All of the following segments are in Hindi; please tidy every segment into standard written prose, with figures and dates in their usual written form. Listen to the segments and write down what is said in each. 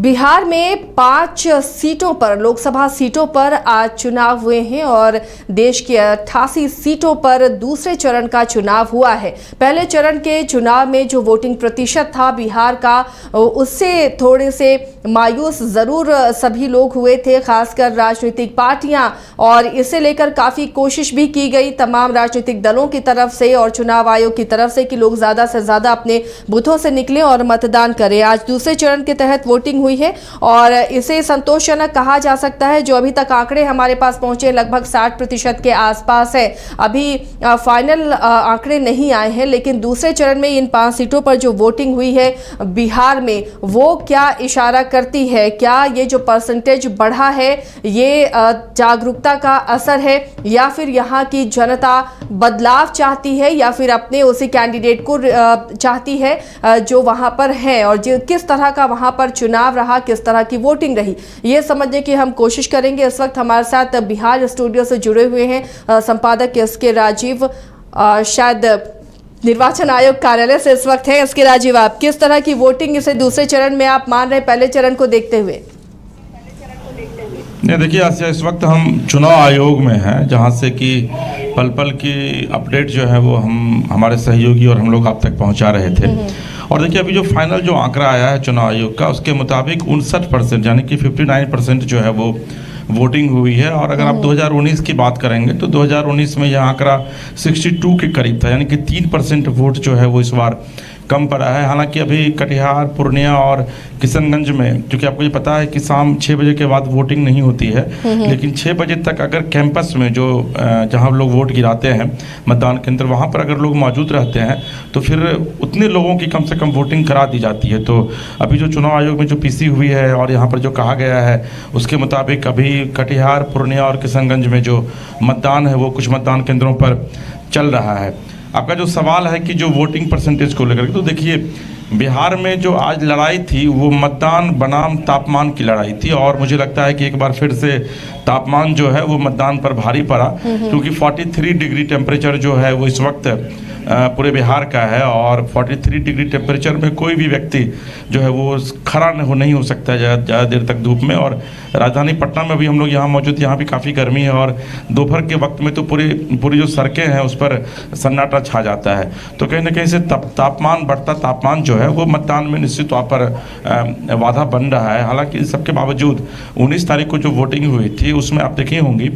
बिहार में 5 सीटों पर, लोकसभा सीटों पर आज चुनाव हुए हैं और देश की 88 सीटों पर दूसरे चरण का चुनाव हुआ है। पहले चरण के चुनाव में जो वोटिंग प्रतिशत था बिहार का, उससे थोड़े से मायूस जरूर सभी लोग हुए थे, खासकर राजनीतिक पार्टियां, और इसे लेकर काफी कोशिश भी की गई तमाम राजनीतिक दलों की तरफ से और चुनाव आयोग की तरफ से कि लोग ज्यादा से ज्यादा अपने बूथों से निकलें और मतदान करें। आज दूसरे चरण के तहत वोटिंग हुई है और इसे संतोषजनक कहा जा सकता है। जो अभी तक आंकड़े हमारे पास पहुंचे लगभग 60% के आसपास है। अभी फाइनल आंकड़े नहीं आए हैं, लेकिन दूसरे चरण में इन 5 सीटों पर जो वोटिंग हुई है बिहार में, वो क्या इशारा करती है? क्या ये जो परसेंटेज बढ़ा है ये जागरूकता का असर है, या फिर यहाँ की जनता बदलाव चाहती है, या फिर अपने उसी कैंडिडेट को चाहती है जो वहां पर है, और किस तरह का वहां पर चुनाव रहा, किस तरह की वोटिंग रही, ये समझने की हम कोशिश करेंगे। इस वक्त हमारे साथ बिहार स्टूडियो से जुड़े हुए हैं संपादक एसके राजीव, शायद निर्वाचन आयोग कार्यालय से इस वक्त है। एसके राजीव, आप किस तरह की वोटिंग इसे दूसरे चरण में आप मान रहे हैं पहले चरण को देखते हुए? नहीं, देखिए इस वक्त हम चुनाव आयोग में हैं, जहां से कि पल पल की अपडेट जो है वो हम हमारे सहयोगी और हम लोग आप तक पहुंचा रहे थे। और देखिए अभी जो फाइनल जो आंकड़ा आया है चुनाव आयोग का, उसके मुताबिक 59% यानी कि 59% जो है वो वोटिंग हुई है। और अगर आप 2019 की बात करेंगे तो 2019 में यह आंकड़ा 62 के करीब था, यानी कि 3% वोट जो है वो इस बार कम पड़ा है। हालांकि अभी कटिहार, पूर्णिया और किशनगंज में, क्योंकि आपको ये पता है कि शाम 6 बजे के बाद वोटिंग नहीं होती है, लेकिन 6 बजे तक अगर कैंपस में जो जहां लोग वोट गिराते हैं मतदान केंद्र, वहां पर अगर लोग मौजूद रहते हैं तो फिर उतने लोगों की कम से कम वोटिंग करा दी जाती है। तो अभी जो चुनाव आयोग में जो पीसी हुई है और यहाँ पर जो कहा गया है उसके मुताबिक अभी कटिहार, पूर्णिया और किशनगंज में जो मतदान है वो कुछ मतदान केंद्रों पर चल रहा है। आपका जो सवाल है कि जो वोटिंग परसेंटेज को लेकर, तो देखिए बिहार में जो आज लड़ाई थी वो मतदान बनाम तापमान की लड़ाई थी, और मुझे लगता है कि एक बार फिर से तापमान जो है वो मतदान पर भारी पड़ा, क्योंकि 43 डिग्री टेम्परेचर जो है वो इस वक्त पूरे बिहार का है। और 43 डिग्री टेम्परेचर में कोई भी व्यक्ति जो है वो खड़ा नहीं हो सकता ज़्यादा देर तक धूप में। और राजधानी पटना में भी हम लोग यहाँ मौजूद, यहाँ भी काफ़ी गर्मी है, और दोपहर के वक्त में तो पूरी जो सड़कें हैं उस पर सन्नाटा छा जाता है। तो कहीं ना कहीं से तापमान बढ़ता तापमान जो है वो मतदान में निश्चित तौर पर बाधा बन रहा है। हालांकि सबके बावजूद 19 तारीख को जो वोटिंग हुई थी उसमें आप देखी होंगी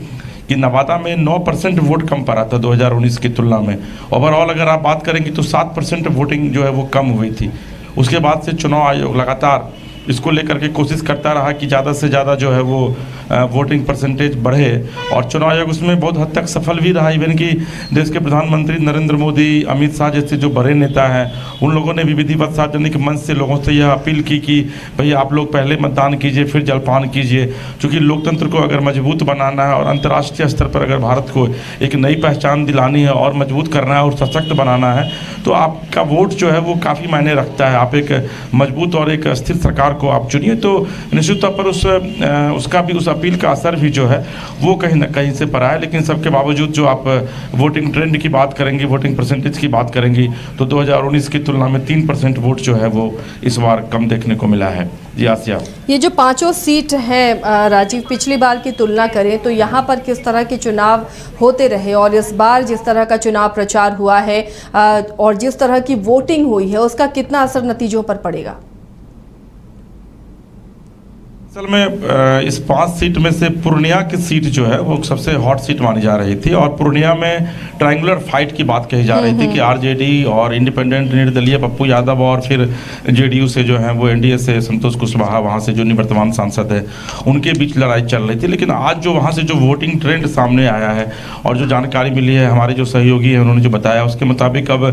कि नवादा में 9% वोट कम पड़ा था 2019 की तुलना में। ओवरऑल अगर आप बात करेंगे तो 7% वोटिंग जो है वो कम हुई थी। उसके बाद से चुनाव आयोग लगातार इसको लेकर के कोशिश करता रहा कि ज़्यादा से ज़्यादा जो है वो वोटिंग परसेंटेज बढ़े, और चुनाव आयोग उसमें बहुत हद तक सफल भी रहा। इवन कि देश के प्रधानमंत्री नरेंद्र मोदी, अमित शाह जैसे जो बड़े नेता हैं, उन लोगों ने भी विधिवत सार्वजनिक मंच से लोगों से यह अपील की कि भाई आप लोग पहले मतदान कीजिए फिर जलपान कीजिए, क्योंकि लोकतंत्र को अगर मजबूत बनाना है और अंतर्राष्ट्रीय स्तर पर अगर भारत को एक नई पहचान दिलानी है और मजबूत करना है और सशक्त बनाना है, तो आपका वोट जो है वो काफ़ी मायने रखता है। आप एक मजबूत और एक स्थिर सरकार को आप चुनिए, तो निश्चित तौर पर उसका भी, उस अपील का असर भी जो है वो कहीं ना कहीं से पड़ा है। लेकिन सबके बावजूद जो आप वोटिंग ट्रेंड की बात करेंगे, वोटिंग परसेंटेज की बात करेंगी, तो 2019 की तुलना में 3% वोट जो है वो इस बार कम देखने को मिला है। जी आसिया, ये जो 5 सीट हैं राजीव, पिछली बार की तुलना करें तो यहाँ पर किस तरह के चुनाव होते रहे, और इस बार जिस तरह का चुनाव प्रचार हुआ है और जिस तरह की वोटिंग हुई है, उसका कितना असर नतीजों पर पड़ेगा? असल में इस 5 सीट में से पूर्णिया की सीट जो है वो सबसे हॉट सीट मानी जा रही थी, और पूर्णिया में ट्रायंगुलर फाइट की बात कही जा रही थी कि आरजेडी और इंडिपेंडेंट निर्दलीय पप्पू यादव और फिर जेडीयू से जो है वो एनडीए से संतोष कुशवाहा, वहाँ से जो निवर्तमान सांसद है, उनके बीच लड़ाई चल रही थी। लेकिन आज जो वहाँ से जो वोटिंग ट्रेंड सामने आया है और जो जानकारी मिली है, हमारे जो सहयोगी हैं उन्होंने जो बताया, उसके मुताबिक अब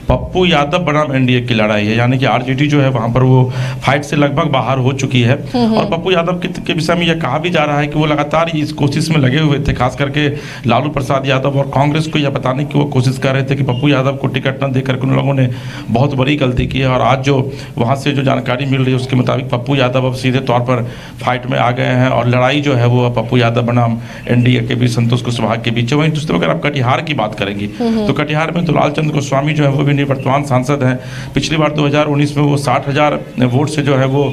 पप्पू यादव बनाम एनडीए की लड़ाई है, यानी कि आरजेडी जो है वहाँ पर वो फाइट से लगभग बाहर हो चुकी है, और पप्पू यादव के विषय में यह कहा भी जा रहा है कि वो लगातार इस कोशिश में लगे हुए थे, खास करके लालू प्रसाद यादव और कांग्रेस को यह बताने की वो कोशिश कर रहे थे कि पप्पू यादव को टिकट न देकर उन लोगों ने बहुत बड़ी गलती की है। और आज जो वहाँ से जो जानकारी मिल रही है उसके मुताबिक पप्पू यादव अब सीधे तौर पर फाइट में आ गए हैं और लड़ाई जो है वो पप्पू यादव बनाम एनडीए के बीच, संतोष कुशवाहा के बीच है। वहीं दूसरी अगर आप कटिहार की बात करेंगी तो कटिहार में तो लालचंद्र गोस्वामी जो है वो भी निवर्तमान सांसद हैं। पिछली बार 2019 में वो 60,000 वोट से जो है वो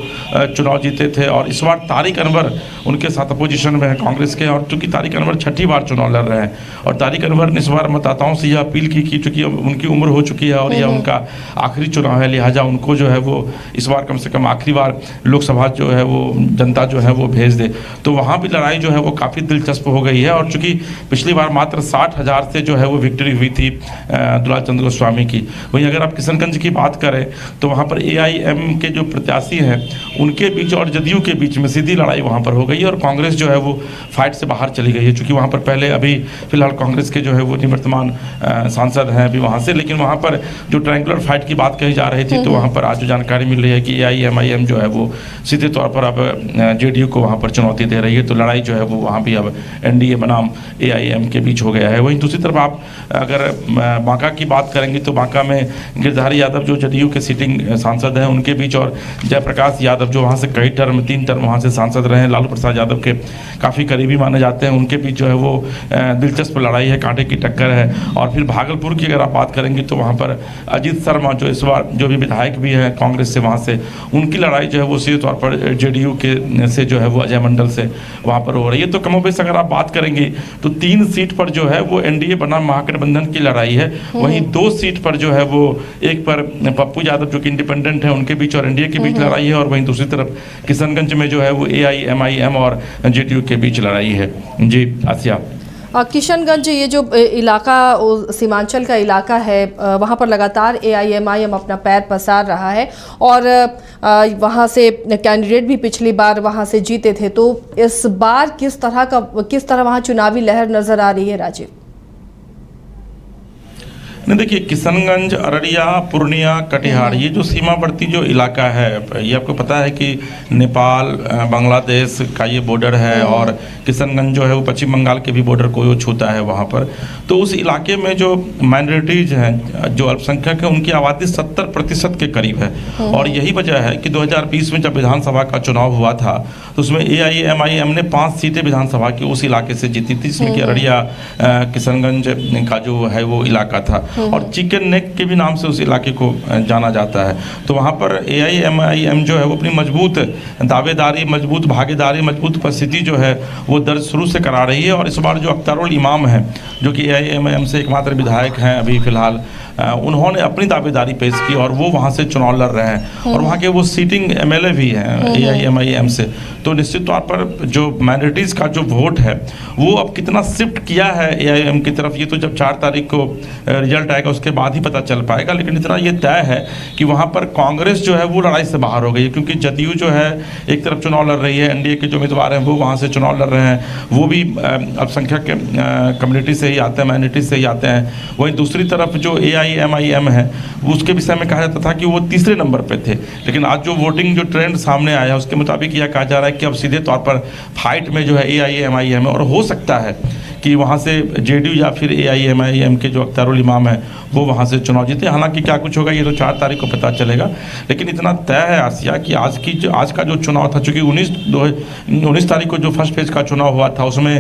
चुनाव जीते थे और इस बार तारिक अनवर उनके साथ अपोजिशन में है कांग्रेस के, और चूंकि तारिक अनवर छठी बार चुनाव लड़ रहे हैं और तारिक अनवर ने इस बार मतदाताओं से यह अपील की चूंकि उनकी उम्र हो चुकी है और यह उनका आखिरी चुनाव है, लिहाजा उनको जो है वो इस बार कम से कम आखिरी बार लोकसभा जो है वो जनता जो है वो भेज दे। तो वहाँ भी लड़ाई जो है वो काफ़ी दिलचस्प हो गई है और चूंकि पिछली बार मात्र 60,000 से जो है वो विक्ट्री हुई थी दुलाल चंद्र गोस्वामी की। वहीं अगर आप किशनगंज की बात करें तो वहाँ पर AIM के जो प्रत्याशी हैं उनके बीच और जदयू के बीच में सीधी लड़ाई वहाँ पर हो गई है और कांग्रेस जो है वो फाइट से बाहर चली गई है, चूँकि वहाँ पर पहले अभी फिलहाल कांग्रेस के जो है वो निवर्तमान सांसद हैं अभी वहाँ से, लेकिन वहाँ पर जो ट्रायंगुलर फाइट की बात कही जा रही थी तो वहाँ पर आज जो जानकारी मिल रही है कि AIM जो है वो सीधे तौर पर अब JDU को वहाँ पर चुनौती दे रही है। तो लड़ाई जो है वो वहाँ भी अब NDA बनाम AIM के बीच हो गया है। वहीं दूसरी तरफ आप अगर बांका की बात करेंगे तो बांका में गिरधारी यादव जो JDU के सिटिंग सांसद हैं उनके बीच और जयप्रकाश यादव जो वहाँ से कई टर्म 3 टर्म वहाँ से सांसद रहे हैं, लालू प्रसाद यादव के काफ़ी करीबी माने जाते हैं, उनके बीच जो है वो दिलचस्प लड़ाई है, कांटे की टक्कर है। और फिर भागलपुर की अगर आप बात करेंगे तो वहाँ पर अजीत शर्मा जो इस बार जो भी विधायक भी हैं कांग्रेस से वहाँ से, उनकी लड़ाई जो है वो सीधे तौर पर JDU के से जो है वो अजय मंडल से वहाँ पर हो रही है। तो कमोबेश अगर आप बात करेंगे तो 3 सीट पर जो है वो NDA बनाम महागठबंधन की लड़ाई है। वहीं 2 सीट पर जो है वो एक पर पप्पू यादव जो कि इंडिपेंडेंट है उनके बीच और NDA के बीच लड़ाई है और वहीं दूसरी तरफ किशनगंज में जो है वो AIM और JDU के बीच लड़ाई है। जी आसिया। किशनगंज ये जो इलाका सीमांचल का इलाका है वहाँ पर लगातार AIM अपना पैर पसार रहा है और वहाँ से कैंडिडेट भी पिछली बार वहाँ से जीते थे। तो इस बार किस तरह वहाँ चुनावी लहर नजर आ रही है राजीव? नहीं देखिए, किशनगंज, अररिया, पूर्णिया, कटिहार ये जो सीमावर्ती जो इलाका है ये आपको पता है कि नेपाल बांग्लादेश का ये बॉर्डर है और किशनगंज जो है वो पश्चिम बंगाल के भी बॉर्डर को छूता है वहाँ पर। तो उस इलाके में जो माइनॉरिटीज हैं, जो अल्पसंख्यक हैं, उनकी आबादी 70% के करीब है और यही वजह है कि 2020 में जब विधानसभा का चुनाव हुआ था तो उसमें AIM ने 5 सीटें विधानसभा की उस इलाके से जीती थी, जिसमें कि अररिया किशनगंज का जो है वो इलाका था और चिकन नेक के भी नाम से उस इलाके को जाना जाता है। तो वहाँ पर AIM जो है वो अपनी मजबूत दावेदारी, मजबूत भागीदारी, मजबूत उपस्थिति जो है वो दर्ज शुरू से करा रही है और इस बार जो अख्तरुल इमाम है जो कि AIM से एकमात्र विधायक हैं अभी फिलहाल, उन्होंने अपनी दावेदारी पेश की और वो वहाँ से चुनाव लड़ रहे हैं और वहाँ के वो सीटिंग MLA भी हैं AIM से। तो निश्चित तौर पर जो माइनॉरिटीज़ का जो वोट है वो अब कितना शिफ्ट किया है AIM की तरफ, ये तो जब 4 तारीख को रिजल्ट आएगा उसके बाद ही पता चल पाएगा। लेकिन इतना ये तय है कि वहाँ पर कांग्रेस जो है वो लड़ाई से बाहर हो गई है, क्योंकि जदयू जो है एक तरफ चुनाव लड़ रही है, NDA के जो उम्मीदवार हैं वो वहाँ से चुनाव लड़ रहे हैं, वो भी अल्पसंख्यक कम्युनिटी से ही आते हैं, माइनॉरिटी से ही आते हैं। वहीं दूसरी तरफ जो AIM है उसके विषय में कहा जाता था कि वो तीसरे नंबर पे थे, लेकिन आज जो वोटिंग जो ट्रेंड सामने आया उसके मुताबिक यह कहा जा रहा है कि अब सीधे तौर पर फाइट में जो है AIM है और हो सकता है कि वहाँ से JDU या फिर AIM के जो अख्तरुल इमाम है वो वहाँ से चुनाव जीते। हालांकि क्या कुछ होगा ये तो 4 तारीख को पता चलेगा, लेकिन इतना तय है आसिया कि आज का जो चुनाव था, चूँकि 19 तारीख को जो फर्स्ट फेज का चुनाव हुआ था उसमें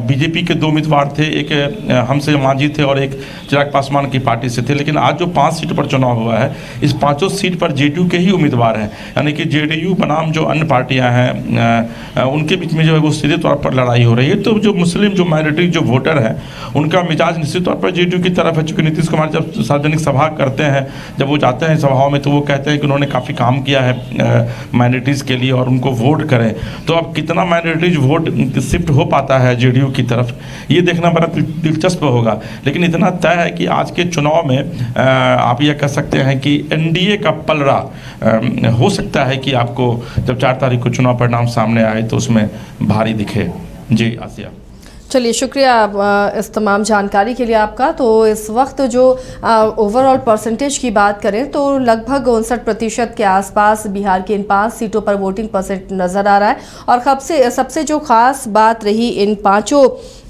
BJP के 2 उम्मीदवार थे, एक हमसे मांझी थे और एक चिराग पासवान की पार्टी से थे। लेकिन आज जो 5 सीट पर चुनाव हुआ है इस 5 सीट पर JDU के ही उम्मीदवार हैं, यानी कि JDU बनाम जो अन्य पार्टियाँ हैं उनके बीच में जो है वो सीधे तौर पर लड़ाई हो रही है। तो जो मुस्लिम जो माइनॉरिटी जो वोटर हैं उनका मिजाज निश्चित तौर पर JDU की तरफ है, चूँकि नीतीश कुमार जब सार्वजनिक सभा करते हैं, जब वो जाते हैं सभाओं में तो वो कहते हैं कि उन्होंने काफ़ी काम किया है माइनॉरिटीज़ के लिए और उनको वोट करें। तो अब कितना माइनॉरिटीज वोट शिफ्ट हो पाता है JDU की तरफ ये देखना बड़ा दिलचस्प होगा। लेकिन इतना तय है कि आज के चुनाव में आप यह कह सकते हैं कि NDA का पलड़ा हो सकता है कि आपको जब 4 तारीख को चुनाव परिणाम सामने आए तो उसमें भारी दिखे। जी आसिया। चलिए, शुक्रिया इस तमाम जानकारी के लिए आपका। तो इस वक्त जो ओवरऑल परसेंटेज की बात करें तो लगभग 59% के आसपास बिहार की इन 5 सीटों पर वोटिंग परसेंट नज़र आ रहा है। और सबसे जो खास बात रही इन 5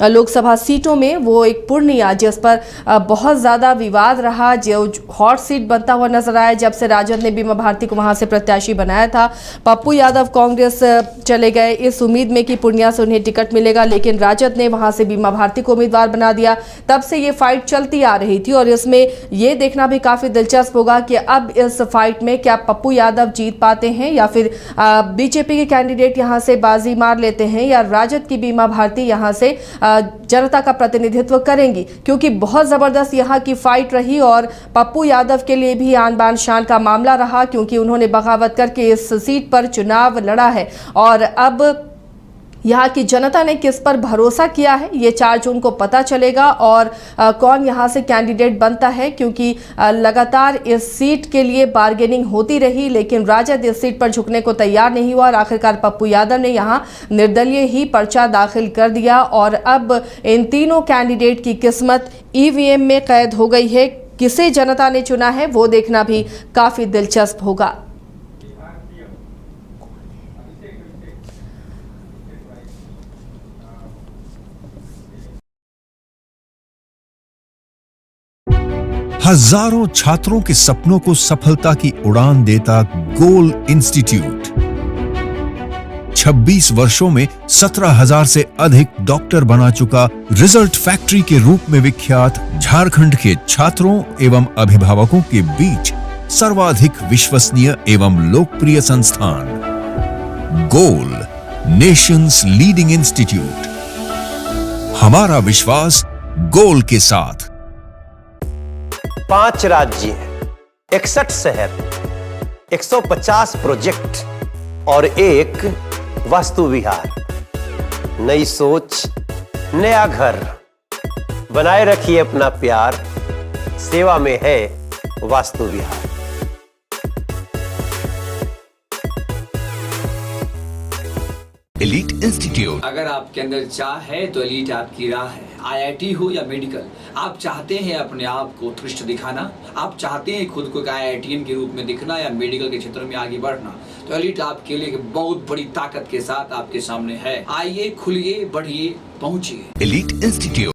लोकसभा सीटों में, वो एक पूर्णिया, जिस पर बहुत ज़्यादा विवाद रहा, जो हॉट सीट बनता हुआ नजर आया जब से राजद ने बीमा भारती को वहाँ से प्रत्याशी बनाया था। पप्पू यादव कांग्रेस चले गए इस उम्मीद में कि पूर्णिया से उन्हें टिकट मिलेगा, लेकिन राजद ने वहां से बीमा भारती को उम्मीदवार बना दिया। तब से ये फाइट चलती आ रही थी और इसमें ये देखना भी काफी दिलचस्प होगा कि अब इस फाइट में क्या पप्पू यादव जीत पाते हैं या फिर बीजेपी के कैंडिडेट यहां से बाजी मार लेते हैं, या राजद की बीमा भारती यहां से जनता का प्रतिनिधित्व करेंगी, क्योंकि बहुत जबरदस्त यहां की फाइट रही और पप्पू यादव के लिए भी आन बान शान का मामला रहा, क्योंकि उन्होंने बगावत करके इस सीट पर चुनाव लड़ा है। और अब यहाँ की जनता ने किस पर भरोसा किया है, ये 4 जून को पता चलेगा और कौन यहाँ से कैंडिडेट बनता है, क्योंकि लगातार इस सीट के लिए बार्गेनिंग होती रही, लेकिन राजद इस सीट पर झुकने को तैयार नहीं हुआ और आखिरकार पप्पू यादव ने यहाँ निर्दलीय ही पर्चा दाखिल कर दिया। और अब इन तीनों कैंडिडेट की किस्मत ईवीएम में कैद हो गई है। किसे जनता ने चुना है वो देखना भी काफी दिलचस्प होगा। हजारों छात्रों के सपनों को सफलता की उड़ान देता गोल इंस्टीट्यूट 26 वर्षों में 17,000 से अधिक डॉक्टर बना चुका, रिजल्ट फैक्ट्री के रूप में विख्यात, झारखंड के छात्रों एवं अभिभावकों के बीच सर्वाधिक विश्वसनीय एवं लोकप्रिय संस्थान गोल, नेशंस लीडिंग इंस्टीट्यूट। हमारा विश्वास गोल के साथ। 5 राज्य, 61 शहर, 150 प्रोजेक्ट और एक वास्तु विहार। नई सोच, नया घर। बनाए रखिए अपना प्यार, सेवा में है वास्तु विहार। Elite institute. अगर आपके अंदर चाह है तो एलीट आपकी राह है। आईआईटी हो या मेडिकल, आप चाहते हैं अपने आप को उत्कृष्ट दिखाना, आप चाहते हैं खुद को एक आईआईटीएन के रूप में दिखना या मेडिकल के क्षेत्र में आगे बढ़ना, तो एलीट आपके लिए एक बहुत बड़ी ताकत के साथ आपके सामने है। आइए, खुलिए, बढ़िए, पहुंचिए। Elite institute.